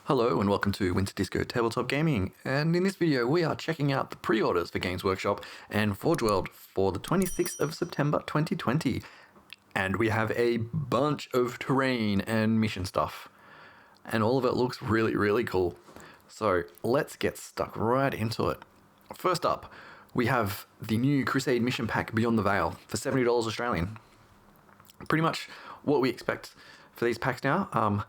Hello and welcome to Winter Disco Tabletop Gaming, and in this video we are checking out the pre-orders for Games Workshop and Forgeworld for the 26th of September 2020, and we have a bunch of terrain and mission stuff, and all of it looks really cool. So let's get stuck right into it. First up, we have the new Crusade mission pack Beyond the Veil for $70 Australian. Pretty much what we expect for these packs now.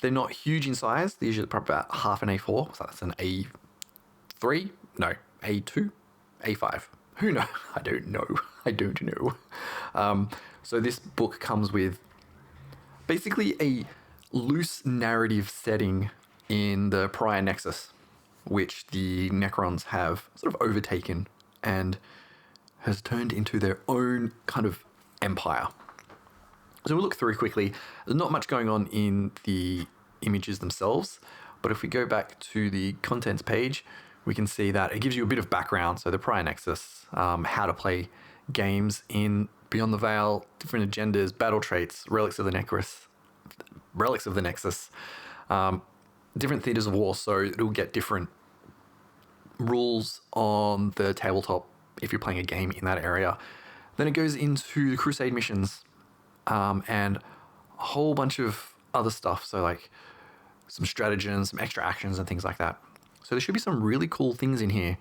They're not huge in size. They're usually probably about half an A4. So that's an A3? No, A2? A5? Who knows? I don't know. So this book comes with basically a loose narrative setting in the Pariah Nexus, which the Necrons have sort of overtaken and has turned into their own kind of empire. So we'll look through quickly. There's not much going on in the images themselves, but if we go back to the contents page, we can see that it gives you a bit of background. So the Pariah Nexus, how to play games in Beyond the Veil, different agendas, battle traits, relics of the Nexus, different theaters of war. So it'll get different rules on the tabletop if you're playing a game in that area. Then it goes into the Crusade missions. And a whole bunch of other stuff. So like some stratagems, some extra actions and things like that. So there should be some really cool things in here.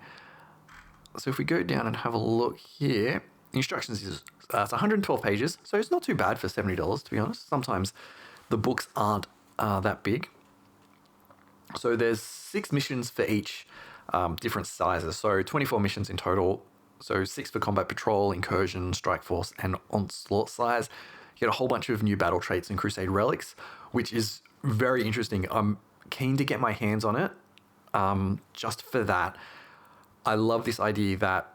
So if we go down and have a look here, the instructions is it's 112 pages. So it's not too bad for $70, to be honest. Sometimes the books aren't that big. So there's 6 missions for each, different sizes. So 24 missions in total. So 6 for combat patrol, incursion, strike force, and onslaught size. You get a whole bunch of new battle traits and Crusade relics, which is very interesting. I'm keen to get my hands on it, just for that. I love this idea that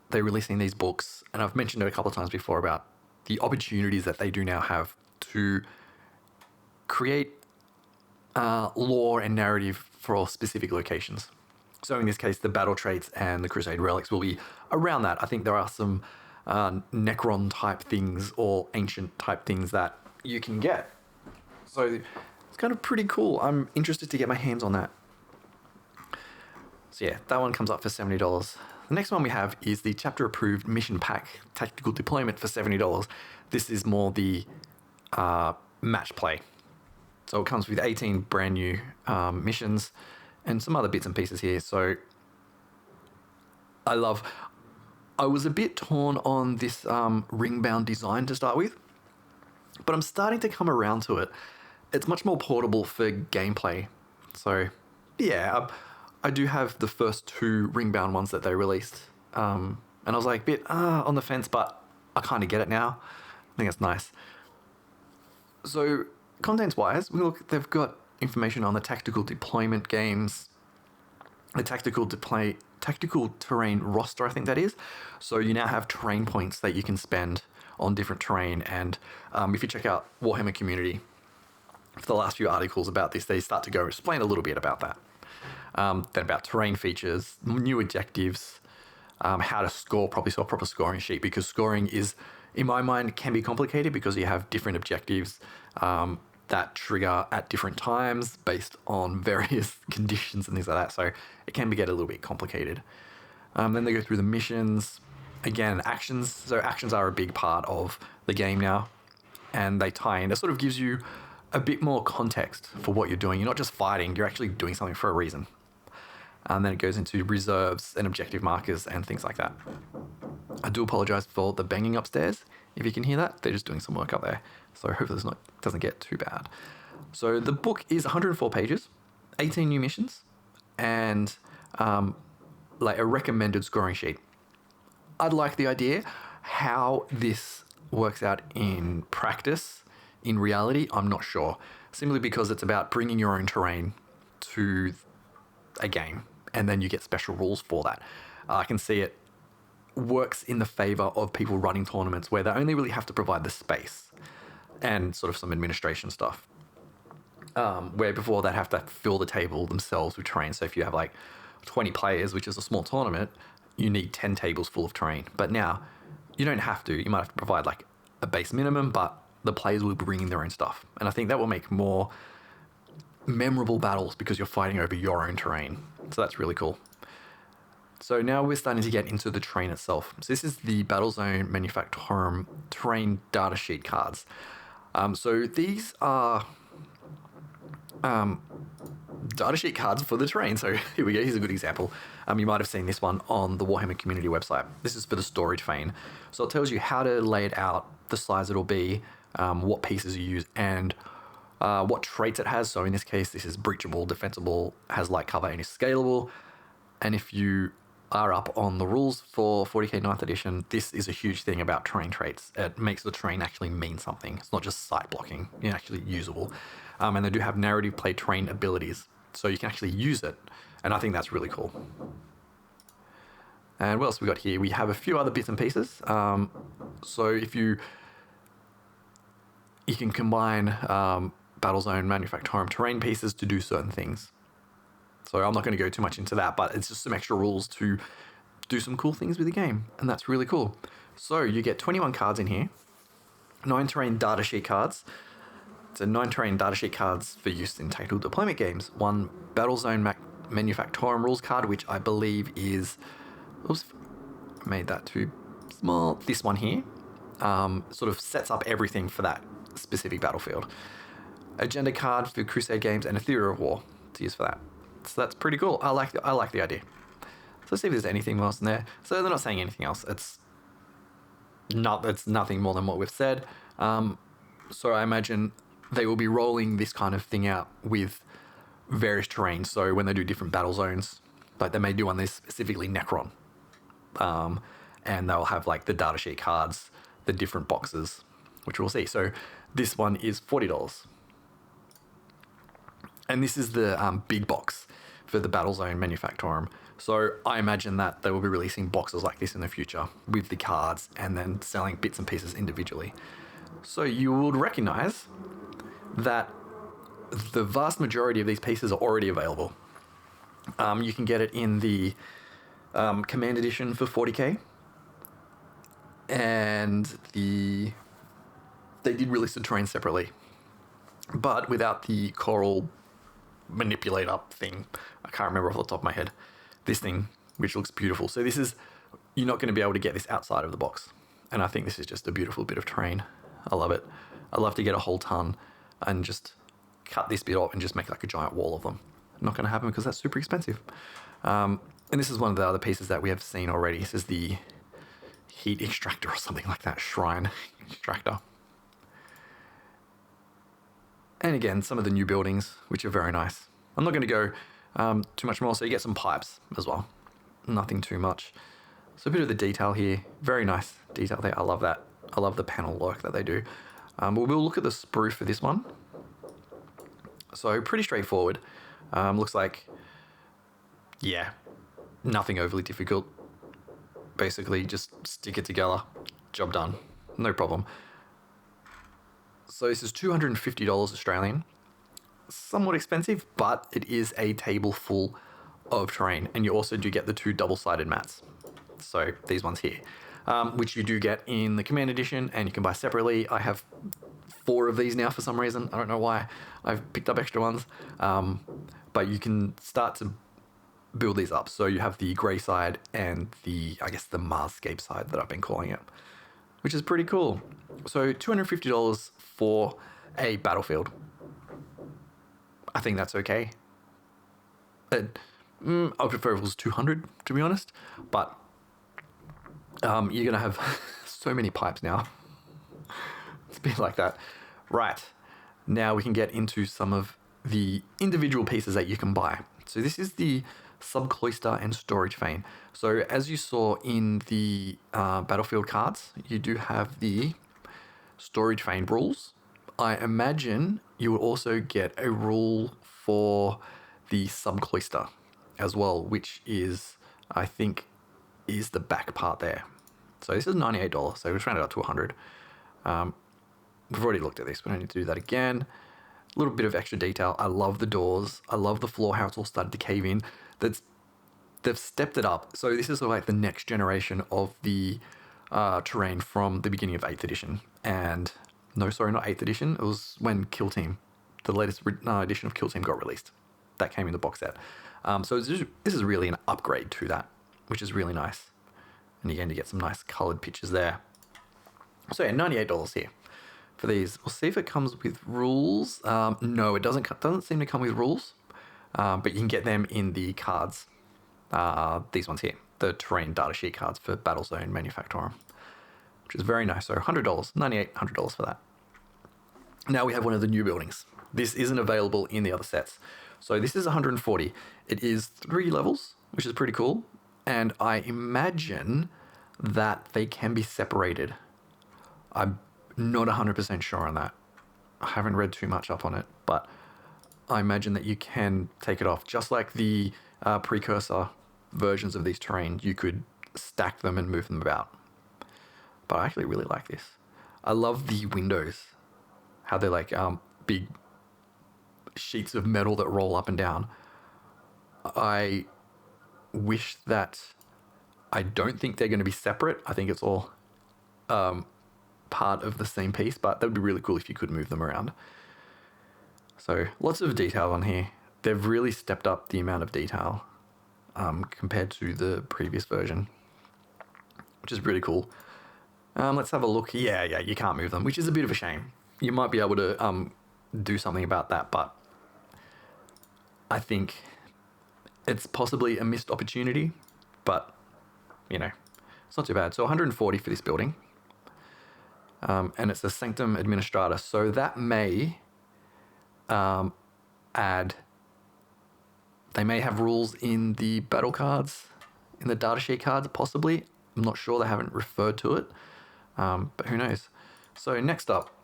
they're releasing these books, and I've mentioned it a couple of times before about the opportunities that they do now have to create lore and narrative for specific locations. So in this case, the battle traits and the Crusade relics will be around that. I think there are some Necron type things or ancient type things that you can get. So it's kind of pretty cool. I'm interested to get my hands on that. So yeah, that one comes up for $70. The next one we have is the chapter approved mission pack tactical deployment for $70. This is more the match play. So it comes with 18 brand new missions and some other bits and pieces here. So I was a bit torn on this ring-bound design to start with, but I'm starting to come around to it. It's much more portable for gameplay. So yeah, I do have the first 2 ring-bound ones that they released. And I was like a bit on the fence, but I kind of get it now. I think it's nice. So contents-wise, they've got information on the tactical deployment games, the tactical terrain roster, I think that is. So you now have terrain points that you can spend on different terrain. And if you check out Warhammer Community, for the last few articles about this, they start to go explain a little bit about that. Then about terrain features, new objectives, how to score properly, so a proper scoring sheet, because scoring is, in my mind, can be complicated because you have different objectives that trigger at different times based on various conditions and things like that. So it can get a little bit complicated. Then they go through the missions. Again, actions. So actions are a big part of the game now, and they tie in. It sort of gives you a bit more context for what you're doing. You're not just fighting, you're actually doing something for a reason. And then it goes into reserves and objective markers and things like that. I do apologize for the banging upstairs. If you can hear that, they're just doing some work up there. So hopefully it doesn't get too bad. So the book is 104 pages, 18 new missions, and like a recommended scoring sheet. I'd like the idea. How this works out in practice, in reality, I'm not sure. Simply because it's about bringing your own terrain to a game, and then you get special rules for that. I can see it works in the favor of people running tournaments where they only really have to provide the space and sort of some administration stuff. Where before they'd have to fill the table themselves with terrain. So if you have like 20 players, which is a small tournament, you need 10 tables full of terrain. But now you don't have to. You might have to provide like a base minimum, but the players will bring in their own stuff. And I think that will make more memorable battles because you're fighting over your own terrain. So that's really cool. So now we're starting to get into the terrain itself. So this is the Battlezone Manufactorum terrain datasheet cards. So these are datasheet cards for the terrain. So here we go. Here's a good example. You might have seen this one on the Warhammer community website. This is for the storage vein. So it tells you how to lay it out, the size it'll be, what pieces you use, and what traits it has. So in this case, this is breachable, defensible, has light cover, and is scalable. And if you are up on the rules for 40k 9th edition, this is a huge thing about terrain traits. It makes the terrain actually mean something. It's not just sight blocking, it's actually usable. And they do have narrative play terrain abilities, so you can actually use it. And I think that's really cool. And what else we got here? We have a few other bits and pieces. So if you can combine Battlezone Manufactorum terrain pieces to do certain things. So I'm not going to go too much into that, but it's just some extra rules to do some cool things with the game, and that's really cool. So you get 21 cards in here, 9 terrain datasheet cards. So 9 terrain datasheet cards for use in tactical deployment games. 1 Battlezone Manufactorum rules card, which I believe is... Oops, made that too small. This one here sort of sets up everything for that specific battlefield. Agenda card for Crusade games and a theatre of war to use for that. So that's pretty cool. I like the idea. So let's see if there's anything else in there. So they're not saying anything else. It's nothing more than what we've said. So I imagine they will be rolling this kind of thing out with various terrains. So when they do different battle zones, like they may do one this specifically Necron. And they'll have like the datasheet cards, the different boxes, which we'll see. So this one is $40. And this is the big box for the Battlezone Manufactorum. So I imagine that they will be releasing boxes like this in the future with the cards and then selling bits and pieces individually. So you would recognize that the vast majority of these pieces are already available. You can get it in the Command Edition for 40k. And they did release the terrain separately, but without the coral manipulate up thing. I can't remember off the top of my head. This thing, which looks beautiful. So this is, you're not going to be able to get this outside of the box. And I think this is just a beautiful bit of terrain. I love it. I'd love to get a whole ton and just cut this bit off and just make like a giant wall of them. Not going to happen because that's super expensive. And this is one of the other pieces that we have seen already. This is the heat extractor or something like that, shrine extractor. And again, some of the new buildings, which are very nice. I'm not going to go too much more, so you get some pipes as well. Nothing too much. So a bit of the detail here. Very nice detail there. I love that. I love the panel work that they do. We'll look at the sprue for this one. So pretty straightforward. Looks like, yeah, nothing overly difficult. Basically, just stick it together. Job done. No problem. So this is $250 Australian. Somewhat expensive, but it is a table full of terrain. And you also do get the 2 double-sided mats. So these ones here, which you do get in the Command Edition, and you can buy separately. I have 4 of these now for some reason. I don't know why. I've picked up extra ones. But you can start to build these up. So you have the grey side and the Marscape side that I've been calling it, which is pretty cool. So $250 for a battlefield. I think that's okay. I would prefer if it was $200, to be honest. But you're going to have so many pipes now. It's a bit like that. Right. Now we can get into some of the individual pieces that you can buy. So this is the subcloister and storage vein. So as you saw in the battlefield cards, you do have the storage vein rules. I imagine you will also get a rule for the subcloister as well, which is, I think, is the back part there. So this is $98, so we've rounded up to $100. We've already looked at this, we don't need to do that again. A little bit of extra detail. I love the doors. I love the floor, how it's all started to cave in. They've stepped it up. So this is like the next generation of the terrain from the beginning of 8th edition. And no, sorry, not 8th edition. It was when Kill Team the latest edition of Kill Team got released. That came in the box set. So this is really an upgrade to that, which is really nice. And again, you get some nice coloured pictures there. So yeah, $98 here for these. We'll see if it comes with rules. No, it doesn't seem to come with rules, but you can get them in the cards. These ones here, the terrain datasheet cards for Battlezone Manufactorum, which is very nice. So $100, $98, $100 for that. Now we have one of the new buildings. This isn't available in the other sets. So this is 140. It is 3 levels, which is pretty cool. And I imagine that they can be separated. I'm not 100% sure on that. I haven't read too much up on it, but I imagine that you can take it off. Just like the precursor versions of these terrain, you could stack them and move them about. But I actually really like this. I love the windows, how they're like big sheets of metal that roll up and down. I wish that, I don't think they're going to be separate. I think it's all part of the same piece, but that would be really cool if you could move them around. So lots of detail on here. They've really stepped up the amount of detail compared to the previous version, which is really cool. Let's have a look. Yeah, you can't move them, which is a bit of a shame. You might be able to do something about that, but I think it's possibly a missed opportunity, but, you know, it's not too bad. So 140 for this building. And it's a Sanctum Administrator, so that may add... They may have rules in the battle cards, in the datasheet cards, possibly. I'm not sure, they haven't referred to it, but who knows. So next up,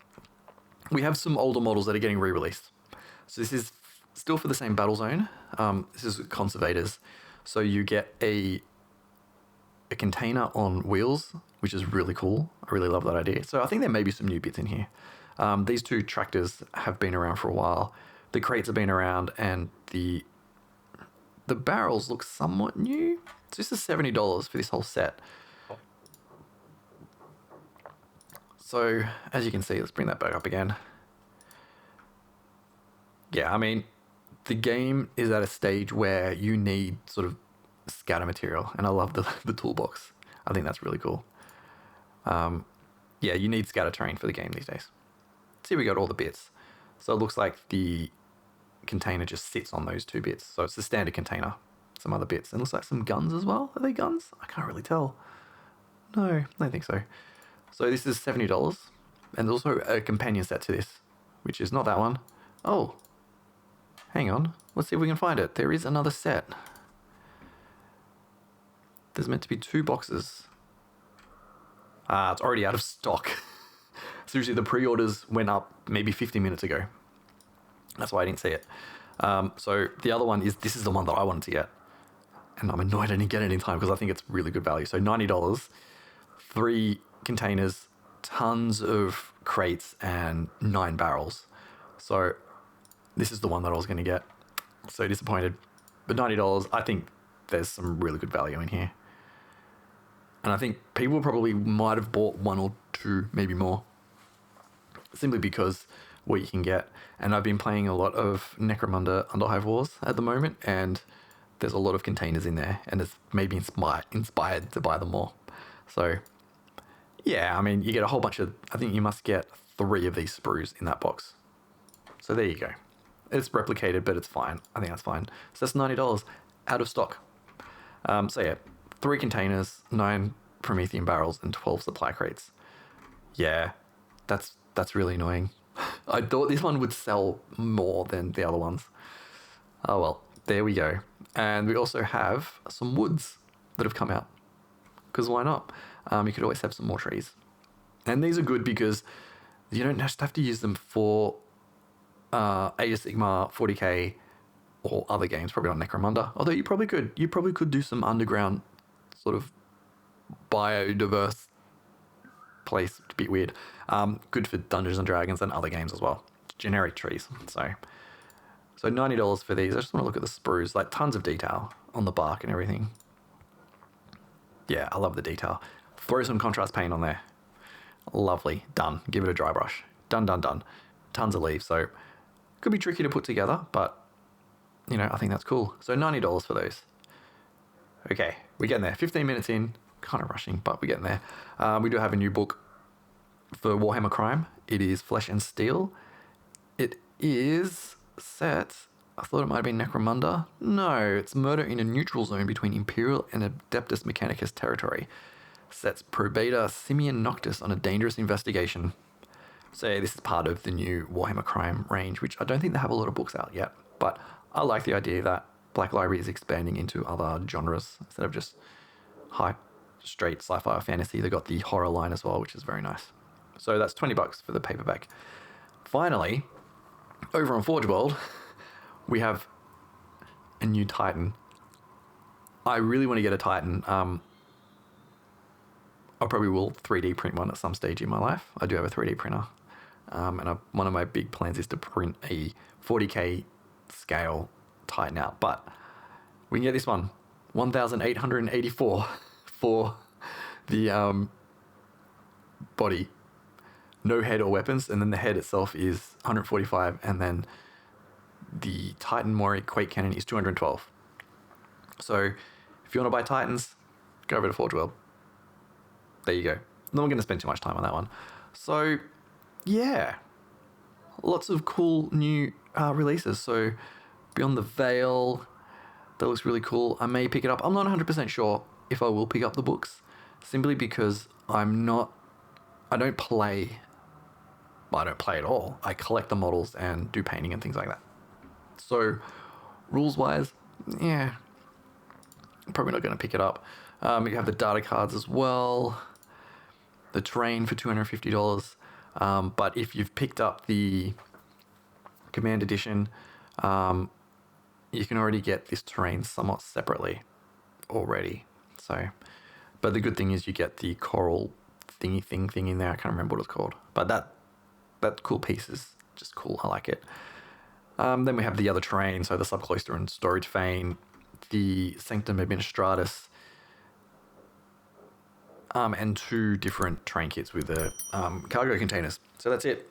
we have some older models that are getting re-released. So this is still for the same battle zone. This is conservators. So you get a container on wheels, which is really cool. I really love that idea. So I think there may be some new bits in here. These 2 tractors have been around for a while. The crates have been around, and the barrels look somewhat new. So this is $70 for this whole set. So as you can see, let's bring that back up again. Yeah, I mean, the game is at a stage where you need sort of scatter material, and I love the toolbox. I think that's really cool. Yeah, you need scatter terrain for the game these days. See, we got all the bits. So it looks like the container just sits on those 2 bits. So it's the standard container, some other bits. And it looks like some guns as well. Are they guns? I can't really tell. No, I don't think so. So this is $70. And there's also a companion set to this, which is not that one. Oh, hang on. Let's see if we can find it. There is another set. There's meant to be 2 boxes. It's already out of stock. Seriously, the pre-orders went up maybe 50 minutes ago. That's why I didn't see it. So the other one is, this is the one that I wanted to get. And I'm annoyed I didn't get it in time because I think it's really good value. So $90, 3 containers, tons of crates, and 9 barrels. So this is the one that I was going to get. So disappointed. But $90, I think there's some really good value in here. And I think people probably might have bought 1 or 2, maybe more, simply because what you can get. And I've been playing a lot of Necromunda Underhive Wars at the moment, and there's a lot of containers in there, and it's made me inspired to buy them more. So yeah, I mean, you get a whole bunch of, I think you must get 3 of these sprues in that box. So there you go. It's replicated, but it's fine. I think that's fine. So that's $90 out of stock. So yeah, 3 containers, 9 Promethean barrels, and 12 supply crates. Yeah, that's really annoying. I thought this one would sell more than the other ones. Oh well, there we go. And we also have some woods that have come out, because why not? You could always have some more trees. And these are good because you don't just have to use them for Age of Sigmar, 40k, or other games, probably not Necromunda. Although you probably could. You probably could do some underground sort of biodiverse place. It's a bit weird. Good for Dungeons and Dragons and other games as well. Generic trees. So $90 for these. I just want to look at the sprues. Like, tons of detail on the bark and everything. Yeah, I love the detail. Throw some contrast paint on there. Lovely. Done. Give it a dry brush. Done. Tons of leaves. So Could be tricky to put together, but, you know, I think that's cool. So $90 for those. Okay, we're getting there. 15 minutes in, kind of rushing, but we're getting there. We do have a new book for Warhammer Crime. It is Flesh and Steel. It is set... I thought it might have been Necromunda. No, it's murder in a neutral zone between Imperial and Adeptus Mechanicus territory. Sets Probata Simeon Noctis on a dangerous investigation. So this is part of the new Warhammer Crime range, which I don't think they have a lot of books out yet. But I like the idea that Black Library is expanding into other genres instead of just straight sci-fi or fantasy. They got the horror line as well, which is very nice. So that's $20 for the paperback. Finally, over on Forgeworld, we have a new Titan. I really want to get a Titan. I probably will 3D print one at some stage in my life. I do have a 3D printer. And one of my big plans is to print a 40K scale Titan out. But we can get this one, 1,884 for the body. No head or weapons. And then the head itself is 145. And then the Titan Mori Quake Cannon is 212. So if you want to buy Titans, go over to Forgeworld. There you go. Not going to spend too much time on that one. So yeah, lots of cool new releases. So Beyond the Veil, that looks really cool. I may pick it up. I'm not 100% sure if I will pick up the books, simply because I don't play at all. I collect the models and do painting and things like that. So, rules-wise, yeah, I'm probably not going to pick it up. You have the data cards as well, the terrain for $250. But if you've picked up the Command Edition, you can already get this terrain somewhat separately already. So, but the good thing is you get the coral thingy thing in there. I can't remember what it's called, but that cool piece is just cool. I like it. Then we have the other terrain, so the Subcloister and Storage Fane, the Sanctum Administratus, and 2 different terrain kits with the cargo containers. So that's it.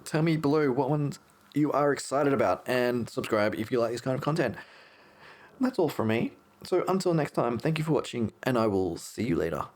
Tell me below what ones you are excited about, and subscribe if you like this kind of content. That's all from me. So until next time, thank you for watching, and I will see you later.